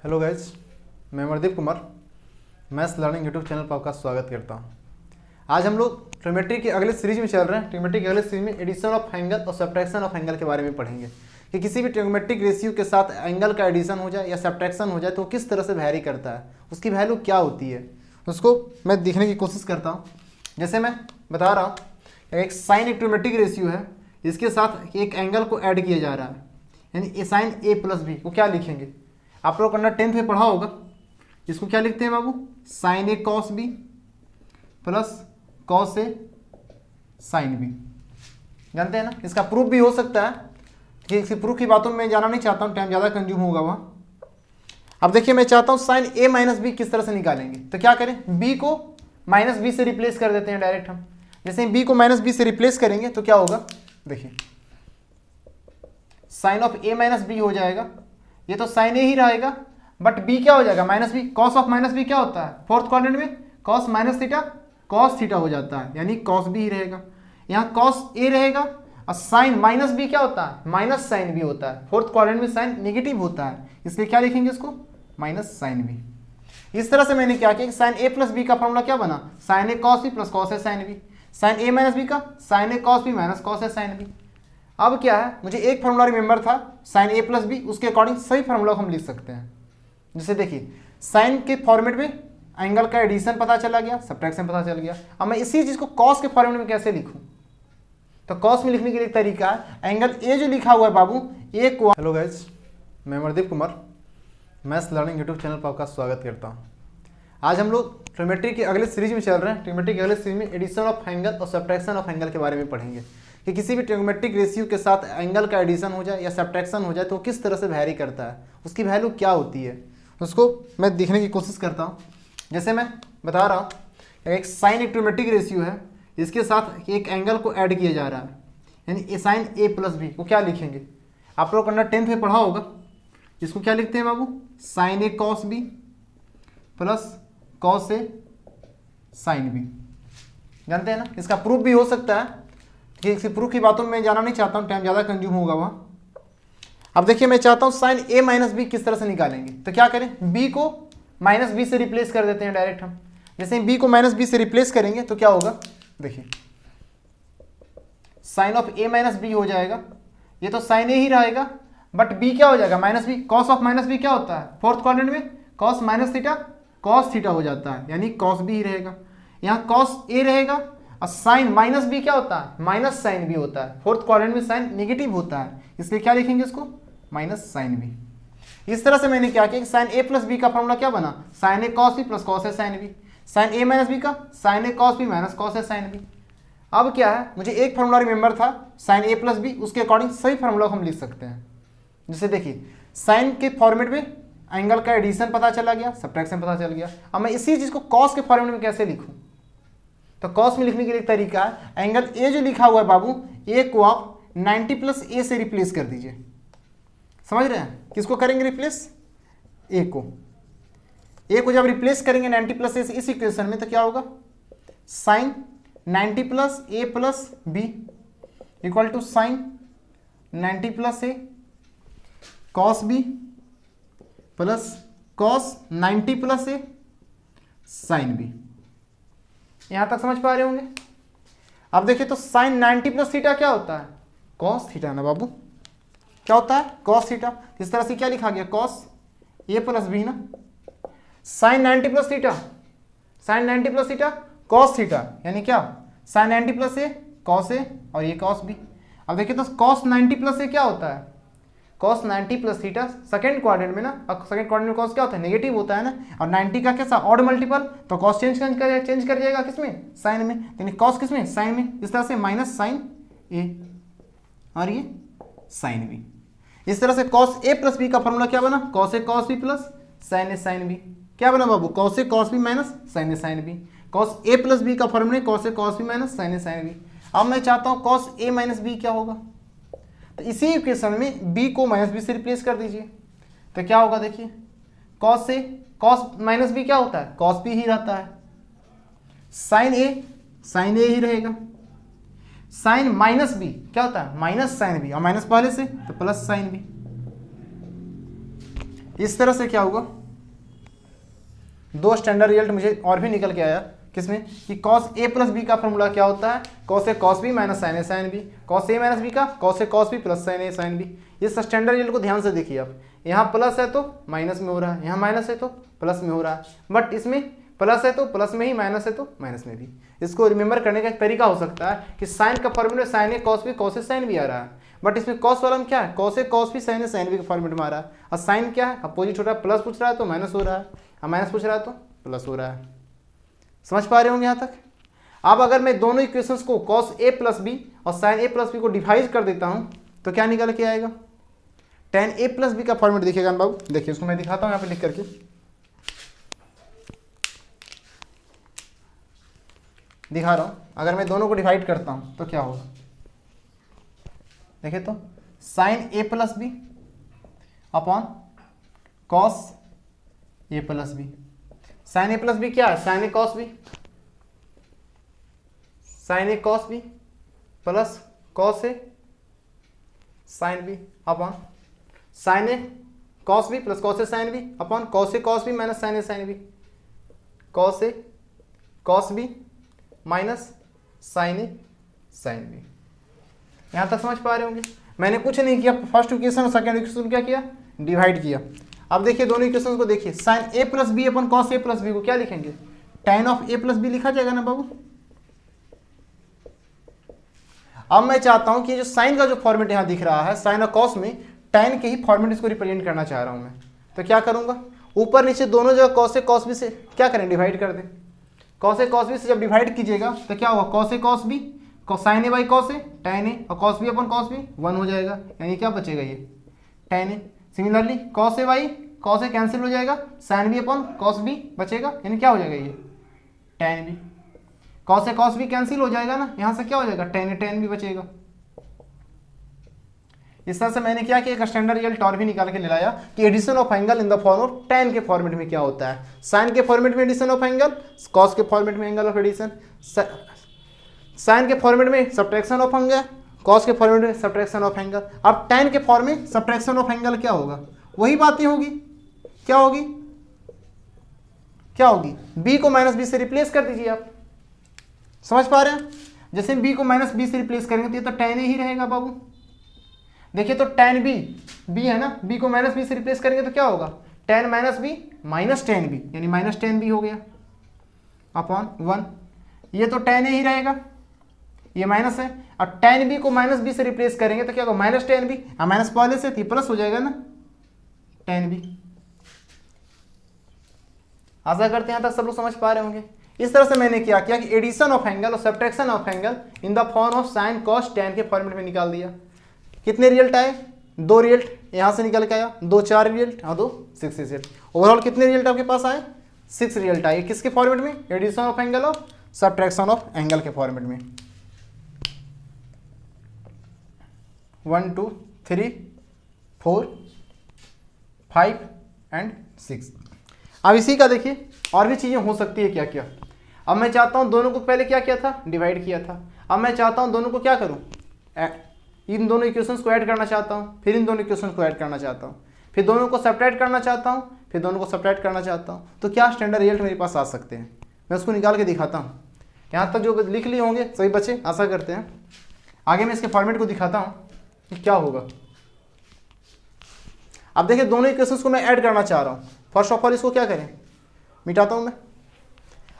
Hello guys, मैं Amardeep Kumar maths learning YouTube channel पर आपका स्वागत करता हूं। आज हम लोग ट्रिग्नोमेट्री के अगले सीरीज में चल रहे हैं। ट्रिग्नोमेट्री के अगले सीरीज में एडिशन ऑफ एंगल और सब्ट्रैक्शन ऑफ एंगल के बारे में पढ़ेंगे कि किसी भी ट्रिग्नोमेट्रिक रेशियो के साथ एंगल का एडिशन हो जाए या सब्ट्रैक्शन हो जाए तो किस तरह से वैरी करता है, उसकी वैल्यू क्या होती है, उसको मैं दिखने की कोशिश करता हूँ। जैसे मैं बता रहा हूँ, एक साइन एक ट्रिग्नोमेट्रिक रेशियो है, इसके साथ एक एंगल को ऐड किया जा रहा है, यानी ए साइन ए प्लस बी को क्या लिखेंगे, आप लोग अंडर 10th में पढ़ा होगा। इसको क्या लिखते हैं बाबू, sign A cos B plus cos A sine B. जानते हैं ना, इसका प्रूफ भी हो सकता है कि इसी प्रूफ की बातों में मैं जाना नहीं चाहता हूँ, टाइम ज़्यादा कंज्यूम होगा वहाँ। अब देखिए, मैं चाहता हूँ साइन ए माइनस बी किस तरह से निकालेंगे, तो क्या करें, बी को माइनस बी से रिप्लेस कर देते हैं डायरेक्ट हम। जैसे बी को माइनस बी से रिप्लेस करेंगे तो क्या होगा, देखिए sine of A minus B हो जाएगा। ये तो साइन ए ही रहेगा, बट बी क्या हो जाएगा, minus B. Cos of minus B क्या होता है, फोर्थ क्वाड्रेंट में cos minus theta cos theta हो जाता है, यानी कॉस बी ही रहेगा। यहाँ कॉस ए रहेगा और साइन माइनस बी क्या होता है, माइनस साइन बी होता है। फोर्थ क्वाड्रेंट में साइन नेगेटिव होता है, इसलिए क्या लिखेंगे इसको, माइनस साइन बी। इस तरह से मैंने क्या किया, साइन ए प्लस बी का फॉर्मूला क्या बना, sign A cos B plus cos A sine B. Sine A minus B का sign A cos B minus cos A sine B. अब क्या है, मुझे एक फार्मूला रिमेंबर था साइन ए प्लस बी, उसके अकॉर्डिंग सही फार्मूला को हम लिख सकते हैं। जैसे देखिए, साइन के फॉर्मेट में एंगल का एडिशन पता चला गया, सब्ट्रैक्शन पता चल गया। अब मैं इसी चीज को कॉस के फॉर्मेट में कैसे लिखूं, तो कॉस में लिखने के लिए एक तरीका है, एंगल ए जो लिखा हुआ है बाबू, ए को। हेलो गाइज, मैं Amardeep Kumar maths learning YouTube channel पर आपका स्वागत करता हूँ। आज हम लोग ट्रिग्नोमेट्री के अगले सीरीज में चल रहे हैं। ट्रिग्नोमेट्री के अगले सीरीज में एडिशन ऑफ एंगल और सब्ट्रैक्शन ऑफ एंगल के बारे में पढ़ेंगे कि किसी भी ट्रिग्नोमेट्रिक रेशियो के साथ एंगल का एडिशन हो जाए या सब्ट्रैक्शन हो जाए तो किस तरह से वैरी करता है, उसकी वैल्यू क्या होती है, उसको मैं दिखने की कोशिश करता हूँ। जैसे मैं बता रहा हूँ, एक साइन एक ट्रिग्नोमेट्रिक रेशियो है, इसके साथ एक एंगल को ऐड किया जा रहा है, यानी ए साइन ए प्लस बी को क्या लिखेंगे, आप लोग अंडर 10th में पढ़ा होगा। इसको क्या लिखते हैं बाबू, sign A cos B plus cos A sine B. जानते हैं ना, इसका प्रूफ भी हो सकता है कि इसी प्रूफ की बातों में मैं जाना नहीं चाहता हूँ, टाइम ज़्यादा कंज्यूम होगा वहाँ। अब देखिए, मैं चाहता हूँ साइन ए माइनस बी किस तरह से निकालेंगे, तो क्या करें, बी को माइनस बी से रिप्लेस कर देते हैं डायरेक्ट हम। जैसे बी को माइनस बी से रिप्लेस करेंगे तो क्या होगा, देखिए sine of A minus B हो जाएगा। ये तो साइन ए ही रहेगा, बट बी क्या हो जाएगा, minus B. Cos of minus B क्या होता है, फोर्थ क्वाड्रेंट में cos minus theta cos theta हो जाता है, यानी कॉस बी ही रहेगा। यहाँ कॉस ए रहेगा और साइन माइनस बी क्या होता है, माइनस साइन बी होता है। फोर्थ क्वाड्रेंट में साइन नेगेटिव होता है, इसलिए क्या लिखेंगे इसको, माइनस साइन बी। इस तरह से मैंने क्या किया, साइन ए प्लस बी का फॉर्मूला क्या बना, sign A cos B plus cos A sine B. Sine A minus B का sign A cos B minus cos A sine B. अब क्या है, मुझे एक फार्मूला रिमेंबर था साइन ए प्लस बी, उसके अकॉर्डिंग सही फार्मूला को हम लिख सकते हैं। जैसे देखिए, साइन के फॉर्मेट में एंगल का एडिशन पता चला गया, सब्ट्रैक्शन पता चल गया। अब मैं इसी चीज को कॉस के फॉर्मेट में कैसे लिखूं, तो कॉस में लिखने के लिए एक तरीका है, एंगल ए जो लिखा हुआ है बाबू, ए को आप 90 प्लस ए से रिप्लेस कर दीजिए। समझ रहे हैं, किसको करेंगे रिप्लेस, ए को। ए को जब रिप्लेस करेंगे 90 प्लस ए से इस इक्वेशन में, तो क्या होगा, sine 90 plus A plus B equal to sine 90 plus A cos B plus cos 90 plus A sine B. यहां तक समझ पा रहे होंगे। अब देखिए, तो साइन 90 प्लस थीटा क्या होता है, कॉस थीटा ना बाबू, क्या होता है, कॉस थीटा। इस तरह से क्या लिखा गया, कॉस ए प्लस बी ना, sine 90 plus theta, sine 90 plus theta cos theta, यानी क्या, sine 90 plus A cos A और ये कॉस बी। अब देखिए, तो कॉस 90 प्लस ए क्या होता है, cos 90 plus theta second quadrant में ना, अब सेकंड क्वाड्रेंट में कॉस क्या होता है, नेगेटिव होता है ना, और 90 का कैसा ऑड मल्टीपल, तो कॉस चेंज कर जाएगा किसमें, साइन में, यानी कॉस किसमें, साइन में। इस तरह से माइनस साइन ए और ये साइन बी। इस तरह से कॉस ए प्लस बी का फॉर्मूला क्या बना, cos A cos B plus sine A sine B. क्या बना बाबू, cos A cos B minus sine A sine B. Cos A plus B का formula cos A cos B minus sine A sine B. अब मैं चाहता हूँ cos A minus B क्या होगा, तो इसी इक्वेशन में b को माइनस बी से रिप्लेस कर दीजिए, तो क्या होगा, देखिए cos से cos माइनस बी क्या होता है, cos b ही रहता है। साइन ए ही रहेगा, साइन माइनस बी क्या होता है, माइनस साइन बी, और माइनस पहले से तो प्लस साइन बी। इस तरह से क्या होगा, दो स्टैंडर्ड रिजल्ट मुझे और भी निकल के आया किसमें कि कॉस ए प्लस बी का फॉर्मूला क्या होता है, cos A cos B minus sine A sine B, cos A minus B का cos A cos B plus sine A sine B. इस स्टैंडर्ड रिजल्ट को ध्यान से देखिए आप, यहाँ प्लस है तो माइनस में हो रहा है, यहाँ माइनस है तो प्लस में हो रहा है, बट इसमें प्लस है तो प्लस में ही, माइनस है तो माइनस में भी। इसको रिमेंबर करने का एक तरीका हो सकता है कि साइन का फॉर्मूला में sign A cos B cos A sine B आ रहा है, बट इसमें कॉस वाला में क्या है, cos A cos B sine A sine B के फॉर्मेट में आ रहा है, और साइन क्या है, अपोजिट हो रहा है, प्लस पूछ रहा है तो माइनस हो रहा है, और माइनस पूछ रहा है तो प्लस हो रहा है। समझ पा रहे होंगे यहाँ तक। अब अगर मैं दोनों इक्वेशंस को कॉस ए प्लस बी और साइन ए प्लस बी को डिवाइड कर देता हूँ तो क्या निकल के आएगा, टेन ए प्लस बी का फॉर्मेट देखिएगा बाबू, देखिए उसको मैं दिखाता हूँ यहाँ पे लिख करके, दिखा रहा हूँ। अगर मैं दोनों को डिवाइड करता हूँ तो क्या होगा, देखिए तो sine A plus B upon cos A plus B. Sine A plus B क्या है, sign A cos B, sine A cos B plus cos A sine B upon sine A cos B plus cos A sine B upon cos A cos B minus sine A sine B, cos A cos B minus sine A sine B. यहां तक समझ पा रहे होंगे। मैंने कुछ नहीं किया, फर्स्ट इक्वेशन और सेकंड इक्वेशन क्या किया, डिवाइड किया। अब देखिए दोनों इक्वेशन को देखिए, sine A plus B upon cos A plus B को क्या लिखेंगे, tan of A plus B लिखा जाएगा ना बाबू। अब मैं चाहता हूं कि जो साइन का जो फॉर्मेट यहां दिख रहा है, साइन और कॉस में tan के ही फॉर्मेट इसको रिप्रेजेंट करना चाह रहा हूं मैं, तो क्या करूंगा, ऊपर नीचे दोनों जगह कॉस ए कॉस बी से क्या करें, डिवाइड कर दें। कॉस ए कॉस बी से जब डिवाइड कीजिएगा तो क्या होगा, cos A cos B sine A by cos A tan A और cos B upon cos B 1 हो जाएगा, यानी क्या बचेगा ये tan A. Similarly cos A by cos A cancel हो जाएगा, sine B upon cos B बचेगा, यानी क्या हो जाएगा ये tan B. Cos A cos B cancel हो जाएगा ना, यहां से क्या हो जाएगा tan ए tan बी बचेगा। इस तरह से मैंने क्या किया, एक स्टैंडर्ड रिजल्ट और भी निकाल के ले लाया कि addition of angle in the form of tan के फॉर्मेट में क्या होता है, साइन के फॉर्मेट में एडिशन ऑफ एंगल, कॉस के फॉर्मेट में एंगल ऑफ एडिशन, साइन के फॉर्मेट में सब्ट्रैक्शन ऑफ एंगल, कॉस के फॉर्मेट में सब्ट्रैक्शन ऑफ एंगल। अब tan के फॉर्म में सब्ट्रैक्शन ऑफ एंगल क्या होगा, वही बातें होगी, क्या होगी, क्या होगी, b को माइनस बी से रिप्लेस कर दीजिए आप। समझ पा रहे हैं, जैसे b को माइनस बी से रिप्लेस करेंगे तो ये तो tan ही रहेगा बाबू। देखिए तो tan b है ना, b को माइनस बी से रिप्लेस करेंगे तो क्या होगा, tan minus B minus tan B, यानी माइनस tan बी हो गया अपॉन 1। ये तो tan ही रहेगा, ये माइनस है, और tan बी को माइनस बी से रिप्लेस करेंगे तो क्या होगा, माइनस tan बी, माइनस पहले से थी प्लस हो जाएगा ना tan बी। आशा करते हैं यहाँ तक सब लोग समझ पा रहे होंगे। इस तरह से मैंने क्या किया कि एडिशन ऑफ एंगल और subtraction of angle in the form of sine cos tan के फॉर्मेट में निकाल दिया। कितने रिजल्ट आए, 2 रिजल्ट यहाँ से निकल के आया, 2 4 रिजल्ट और 2 6 रिजल्ट। ओवरऑल कितने रिजल्ट आपके पास आए, 6 रिजल्ट आए। किसके फॉर्मेट में, एडिशन ऑफ एंगल और सब्ट्रैक्शन ऑफ एंगल के फॉर्मेट में। 1 2 3 4 5 एंड 6। अब इसी का देखिए और भी चीज़ें हो सकती है क्या क्या। अब मैं चाहता हूँ दोनों को पहले क्या किया था, डिवाइड किया था। अब मैं चाहता हूँ दोनों को क्या करूँ, इन दोनों इक्वेशंस को ऐड करना चाहता हूँ, फिर इन दोनों इक्वेशंस को ऐड करना चाहता हूँ, फिर दोनों को सब्ट्रैक्ट करना चाहता हूँ, फिर दोनों को सब्ट्रैक्ट करना चाहता हूँ। तो क्या स्टैंडर्ड रिजल्ट मेरे पास आ सकते हैं, मैं उसको निकाल के दिखाता हूँ। यहाँ तक जो लिख लिए होंगे सही बच्चे, आशा करते हैं। आगे मैं इसके फॉर्मेट को दिखाता हूँ कि क्या होगा। अब देखिए दोनों इक्वेशंस को मैं ऐड करना चाह रहा हूँ। फर्स्ट ऑफ ऑल इसको क्या करें, मिटाता हूँ मैं।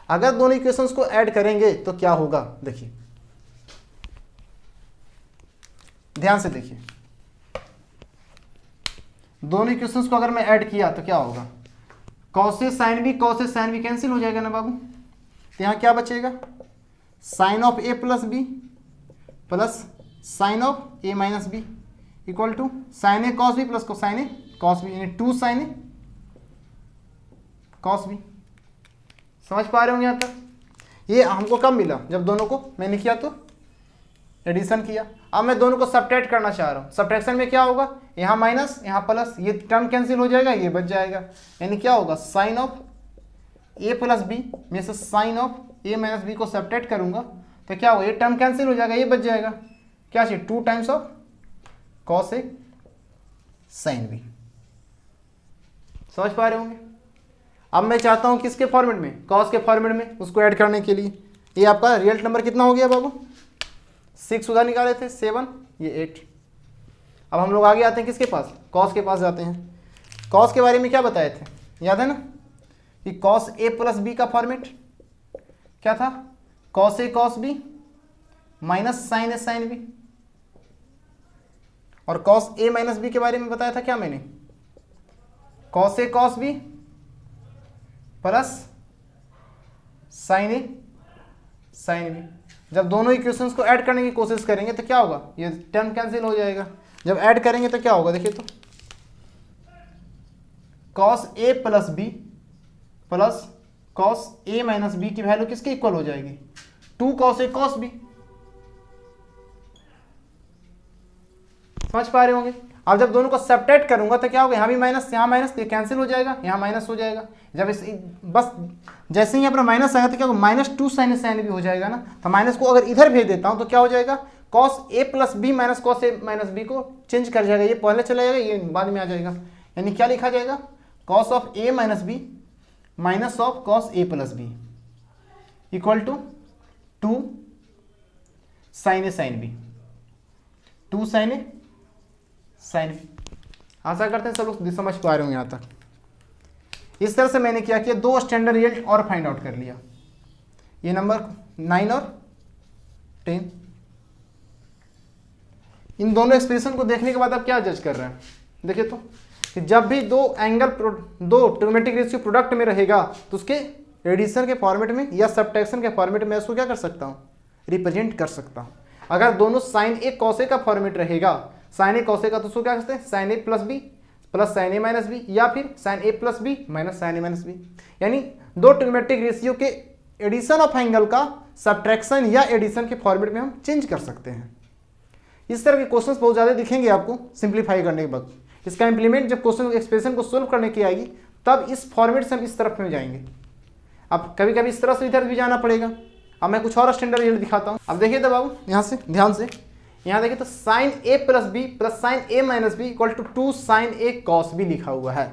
अगर दोनों इक्वेशंस को ऐड करेंगे तो क्या होगा, देखिए ध्यान से देखिए। दोनों इक्वेशंस को अगर मैं ऐड किया तो क्या होगा, cos A sine B cancel हो जाएगा ना बाबू। तो यहाँ क्या बचेगा, sine of A plus B plus sine of A minus B equal to sine A cos B plus sine A cos B, यानी 2 साइन ए कॉस बी। समझ पा रहे होंगे यहाँ तक। ये हमको कब मिला, जब दोनों को मैंने किया तो एडिशन किया। अब मैं दोनों को सब्ट्रैक्ट करना चाह रहा हूँ। सब्ट्रैक्शन में क्या होगा, यहाँ माइनस यहाँ प्लस, ये टर्म कैंसिल हो जाएगा, ये बच जाएगा। यानी क्या होगा, sine of A plus B में से sine of A minus B को सब्ट्रैक्ट करूंगा तो क्या होगा, ये टर्म कैंसिल हो जाएगा, ये बच जाएगा। क्या चाहिए, 2 times of cos A sine B. समझ पा रहे होंगे। अब मैं चाहता हूं किसके फॉर्मेट में, कॉस के फॉर्मेट में उसको ऐड करने के लिए। ये आपका रियल नंबर कितना हो गया बाबू, 6 उधर निकाले थे 7, ये 8। अब हम लोग आगे आते हैं किसके पास, कॉस के पास जाते हैं। कॉस के बारे में क्या बताए थे, याद है ना कि कॉस ए प्लस बी का फॉर्मेट क्या था, cos A cos B minus sine A sine B. और कॉस ए माइनस बी के बारे में बताया था क्या मैंने, cos A cos B plus sine A sine B. जब दोनों इक्वेशंस को ऐड करने की कोशिश करेंगे तो क्या होगा, ये टर्म कैंसिल हो जाएगा। जब ऐड करेंगे तो क्या होगा, देखिए तो cos A plus B plus cos A minus B की वैल्यू किसके इक्वल हो जाएगी, 2 कॉस ए कॉस बी। समझ पा रहे होंगे। अब जब दोनों को सब्ट्रैक्ट करूंगा तो क्या होगा, यहाँ भी माइनस यहाँ माइनस, ये कैंसिल हो जाएगा, यहाँ माइनस हो जाएगा। जब इस बस जैसे ही अपना माइनस आएगा तो क्या होगा, -2 साइन ए साइन बी हो जाएगा ना। तो माइनस को अगर इधर भेज देता हूँ तो क्या हो जाएगा, cos A plus B minus cos A minus B को चेंज कर जाएगा, ये पहले चला जाएगा ये बाद में आ जाएगा। यानी क्या लिखा जाएगा, cos of A minus B minus of cos A plus B equal to 2 sine A sine B, 2 sine A sine B. आशा करते हैं सब लोग समझ पा रहे होंगे यहाँ तक। इस तरह से मैंने क्या किया, 2 स्टैंडर्ड रिजल्ट और फाइंड आउट कर लिया, ये नंबर 9 और 10। इन दोनों एक्सप्रेशन को देखने के बाद आप क्या जज कर रहे हैं, देखिए तो कि जब भी दो ट्रिग्नोमेट्रिक रेशियो प्रोडक्ट में रहेगा तो उसके एडिशन के फॉर्मेट में या सब्ट्रैक्शन के फॉर्मेट में उसको क्या कर सकता हूँ, रिप्रेजेंट कर सकता हूँ। अगर दोनों साइन ए कॉस ए का फॉर्मेट रहेगा, साइन ए कॉस ए का, तो उसको क्या करते हैं, sign A plus B plus sine A minus B, या फिर sign A plus B minus sine A minus B. यानी दो ट्रिग्नोमेट्रिक रेशियो के एडिशन ऑफ एंगल का सब्ट्रैक्शन या एडिशन के फॉर्मेट में हम चेंज कर सकते हैं। इस तरह के क्वेश्चंस बहुत ज़्यादा दिखेंगे आपको सिंप्लीफाई करने के बाद। इसका इंप्लीमेंट जब क्वेश्चन एक्सप्रेशन को सोल्व करने की आएगी तब इस फॉर्मेट से हम इस तरफ में जाएंगे। अब कभी कभी इस तरह से इधर भी जाना पड़ेगा। अब मैं कुछ और स्टैंडर्ड रिजल्ट दिखाता हूँ। अब देखिए तो बाबू यहाँ से ध्यान से, यहाँ देखिए तो sine A plus B plus sine A minus B equal to 2 sine A cos B लिखा हुआ है।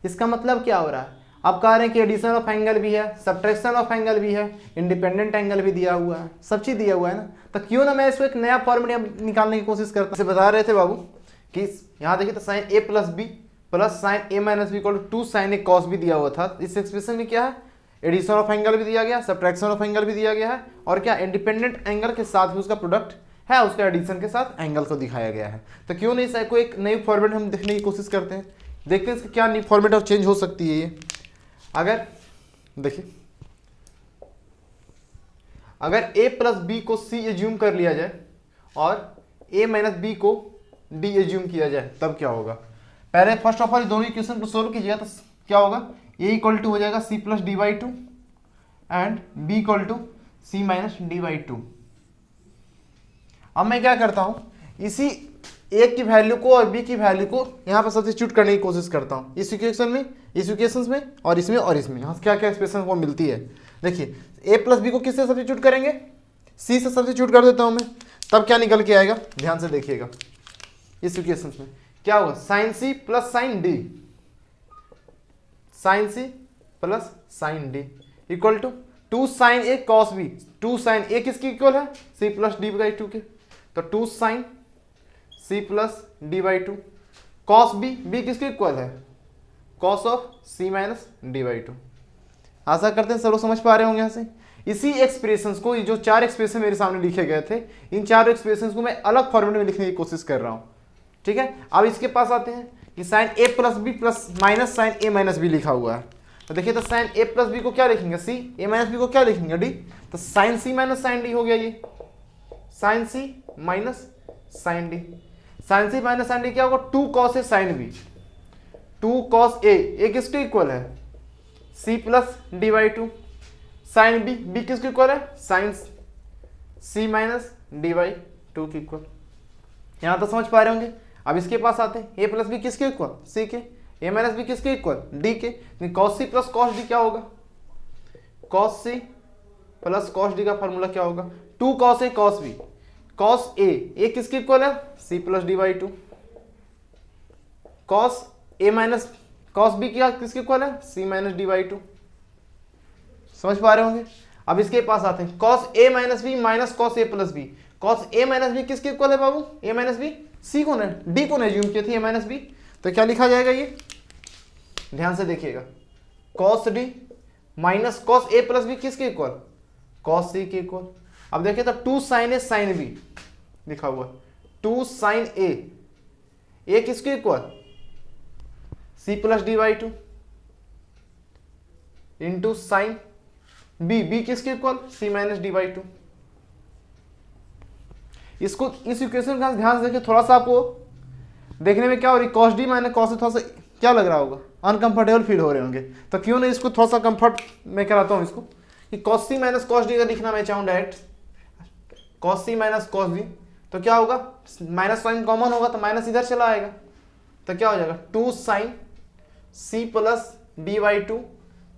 इसका मतलब क्या हो रहा है, आप कह रहे हैं कि एडिशन ऑफ एंगल भी है, सब्ट्रैक्शन ऑफ एंगल भी है, इंडिपेंडेंट एंगल भी दिया हुआ है, सब चीज़ दिया हुआ है ना। तो क्यों ना मैं इसको एक नया फॉर्मेट निकालने की कोशिश करता हूँ। बता रहे थे बाबू कि यहाँ देखिए तो sine A plus B plus sine A minus B equal to 2 sine A cos भी दिया हुआ था। इस एक्सप्रेशन में क्या है, एडिशन ऑफ एंगल भी दिया गया, सब्ट्रैक्शन ऑफ एंगल भी दिया गया है, और क्या इंडिपेंडेंट एंगल के साथ भी उसका प्रोडक्ट है, उसका एडिशन के साथ एंगल को दिखाया गया है। तो क्यों नहीं सर को एक नई फॉर्मेट हम देखने की कोशिश करते हैं, देखते हैं इसका क्या नई फॉर्मेट और चेंज हो सकती है। ये अगर देखिए, अगर a प्लस बी को c एज्यूम कर लिया जाए और a माइनस बी को d एज्यूम किया जाए तब क्या होगा। पहले फर्स्ट ऑफ ऑल दोनों इक्वेशन को सोल्व कीजिएगा तो क्या होगा, a इक्वल टू हो जाएगा c plus D by two and b equal to c minus D by two. अब मैं क्या करता हूं, इसी a की वैल्यू को और b की वैल्यू को यहाँ पर सब्स्टिट्यूट करने की कोशिश करता हूँ, इस इक्वेशन में, इस इक्वेशन में और इसमें और इसमें। यहाँ क्या क्या एक्सप्रेशन को मिलती है देखिए। a प्लस बी को किससे सब्स्टिट्यूट करेंगे, c से सब्स्टिट्यूट कर देता हूँ मैं, तब क्या निकल के आएगा, ध्यान से देखिएगा। इस इक्वेशन में क्या होगा, sine c plus sine D, sine c plus sine D equal to 2 sine A cos B. 2 sine A किसकी इक्वल है, c plus D by two के, तो 2 sine c plus D by two cos B, B किसकी equal है, cos of c minus D by two. आशा करते हैं सब लोग समझ पा रहे होंगे यहाँ से। इसी एक्सप्रेशंस को, ये जो 4 एक्सप्रेशन मेरे सामने लिखे गए थे, इन 4 एक्सप्रेशंस को मैं अलग फॉर्मेट में लिखने की कोशिश कर रहा हूँ, ठीक है। अब इसके पास आते हैं कि sine A plus B plus minus sine A minus B लिखा हुआ है। तो देखिए तो साइन ए प्लस बी को क्या लिखेंगे, सी, ए माइनस बी को क्या लिखेंगे, डी। तो sine C minus sine D हो गया, ये sine C minus sine D. Sine C minus sine D क्या होगा, 2 cos A sine B, 2 cos A किसके इक्वल है, C plus D by two, sine B, B किसके equal है, sine C minus D by two की equal. यहां तो समझ पा रहे होंगे। अब इसके पास आते हैं, ए प्लस बी किसके इक्वल, सी के, ए माइनस बी किसके इक्वल, डी के। Cos C plus cos D क्या होगा, cos C plus cos D का फॉर्मूला क्या होगा, 2 cos A cos B, cos A किसके इक्वल है, C plus D by two, cos A minus cos B क्या किसके इक्वल है, C minus D by two. समझ पा रहे होंगे। अब इसके पास आते हैं, cos A minus B minus cos A plus B. Cos A minus B किसके इक्वल है बाबू, ए माइनस बी, सी कौन है, डी कौन है, एज्यूम किए थे ए माइनस बी। तो क्या लिखा जाएगा ये, ध्यान से देखिएगा, cos D minus cos A plus B किसके इक्वल, कॉस सी के इक्वल। अब देखिए तो two sine A sine B लिखा हुआ, टू साइन ए किसके equal, C plus D by two into sine B किसके equal, C minus D by two. इसको इस इक्वेशन का ध्यान से देखिए, थोड़ा सा आपको देखने में क्या हो रही, कॉस डी माइनस कॉस से थोड़ा सा क्या लग रहा होगा, अनकंफर्टेबल फील हो रहे होंगे। तो क्यों नहीं इसको थोड़ा सा कंफर्ट में कराता हूं इसको, कि cos C minus cos D अगर लिखना मैं चाहूँ direct, cos C minus cos D, तो क्या होगा, माइनस साइन कॉमन होगा तो माइनस इधर चला आएगा, तो क्या हो जाएगा, two sine C plus D by two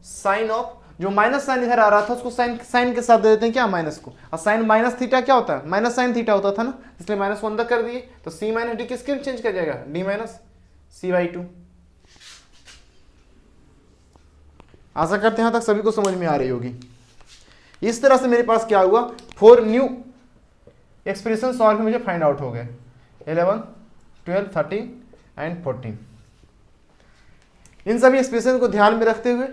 sine of, जो माइनस साइन इधर आ रहा था उसको साइन के साथ दे देते हैं क्या, माइनस को, और साइन माइनस थीटा क्या होता है, माइनस साइन थीटा होता था ना, इसलिए माइनस को अंदर कर दिए, तो सी माइनस डी किसके में चेंज कर जाएगा, D minus C by two. आशा करते हैं यहां तक सभी को समझ में आ रही होगी। इस तरह से मेरे पास क्या हुआ, 4 न्यू एक्सप्रेशन सॉल्व मुझे फाइंड आउट हो गए, 11, 12, 13 एंड 14। इन सभी एक्सप्रेशन को ध्यान में रखते हुए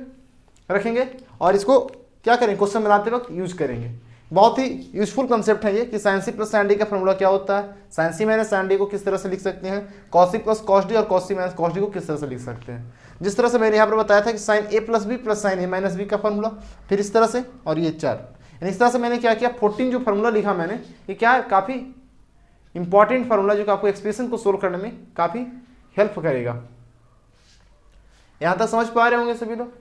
रखेंगे और इसको क्या करेंगे, क्वेश्चन बनाते वक्त यूज करेंगे। बहुत ही यूजफुल कंसेप्ट है ये, कि sine C plus sine D का फॉर्मूला क्या होता है, sine C minus sine D को किस तरह से लिख सकते हैं, cos C plus cos D और cos C minus cos D को किस तरह से लिख सकते हैं। जिस तरह से मैंने यहाँ पर बताया था कि sine A plus B plus sine A minus B का फॉर्मूला, फिर इस तरह से, और ये 4, यानी इस तरह से मैंने क्या किया, 14 जो फॉर्मूला लिखा मैंने, ये क्या है, काफ़ी इंपॉर्टेंट फार्मूला जो आपको एक्सप्रेशन को सोल्व करने में काफ़ी हेल्प करेगा। यहाँ तक समझ पा रहे होंगे सभी लोग।